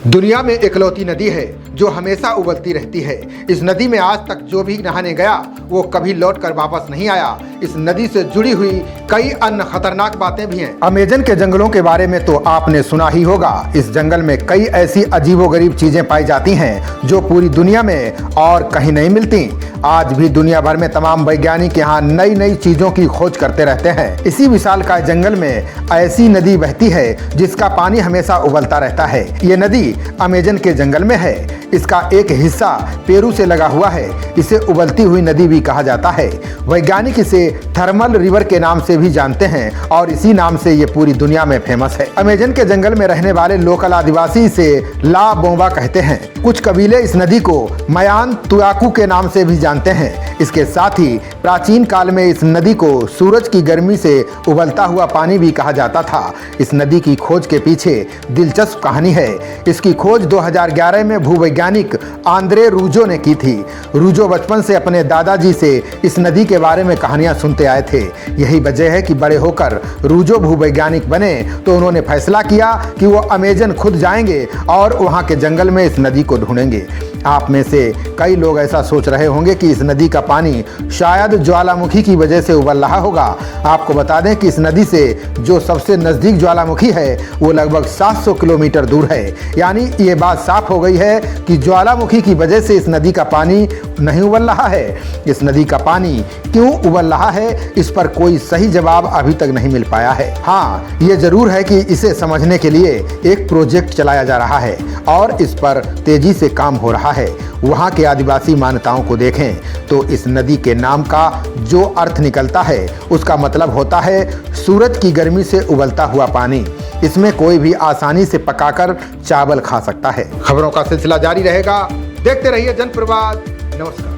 दुनिया में इकलौती नदी है जो हमेशा उबलती रहती है। इस नदी में आज तक जो भी नहाने गया वो कभी लौट कर वापस नहीं आया। इस नदी से जुड़ी हुई कई अन्य खतरनाक बातें भी हैं। अमेजन के जंगलों के बारे में तो आपने सुना ही होगा। इस जंगल में कई ऐसी अजीबोगरीब चीजें पाई जाती हैं जो पूरी दुनिया में और कहीं नहीं मिलती। आज भी दुनिया भर में तमाम वैज्ञानिक यहाँ नई नई चीजों की खोज करते रहते हैं। इसी विशालकाय जंगल में ऐसी नदी बहती है जिसका पानी हमेशा उबलता रहता है। ये नदी अमेजन के जंगल में है। इसका एक हिस्सा पेरू से लगा हुआ है। इसे उबलती हुई नदी भी कहा जाता है। वैज्ञानिक इसे थर्मल रिवर के नाम से भी जानते हैं और इसी नाम से ये पूरी दुनिया में फेमस है। अमेजन के जंगल में रहने वाले लोकल आदिवासी इसे ला बोंबा कहते हैं। कुछ कबीले इस नदी को मयान तुआकू के नाम से भी जानते हैं। इसके साथ ही प्राचीन काल में इस नदी को सूरज की गर्मी से उबलता हुआ पानी भी कहा जाता था। इस नदी की खोज के पीछे दिलचस्प कहानी है। इसकी खोज 2011 में भूवैज्ञानिक आंद्रे रूजो ने की थी। रूजो बचपन से अपने दादाजी से इस नदी के बारे में कहानियां सुनते आए थे। यही वजह है कि बड़े होकर रूजो भूवैज्ञानिक बने तो उन्होंने फैसला किया कि वो अमेजन खुद जाएंगे और वहां के जंगल में इस नदी को ढूंढेंगे। आप में से कई लोग ऐसा सोच रहे होंगे कि इस नदी का पानी शायद ज्वालामुखी की वजह से उबल रहा होगा। आपको बता दें कि इस नदी से जो सबसे नज़दीक ज्वालामुखी है वो लगभग 700 किलोमीटर दूर है। यानी ये बात साफ हो गई है कि ज्वालामुखी की वजह से इस नदी का पानी नहीं उबल रहा है। इस नदी का पानी क्यों उबल रहा है, इस पर कोई सही जवाब अभी तक नहीं मिल पाया है। हाँ, ये जरूर है कि इसे समझने के लिए एक प्रोजेक्ट चलाया जा रहा है और इस पर तेजी से काम हो रहा है। वहाँ के आदिवासी मान्यताओं को देखें तो इस नदी के नाम का जो अर्थ निकलता है उसका मतलब होता है सूरज की गर्मी से उबलता हुआ पानी। इसमें कोई भी आसानी से पकाकर चावल खा सकता है। खबरों का सिलसिला जारी रहेगा। देखते रहिए जनप्रवाद। नमस्कार।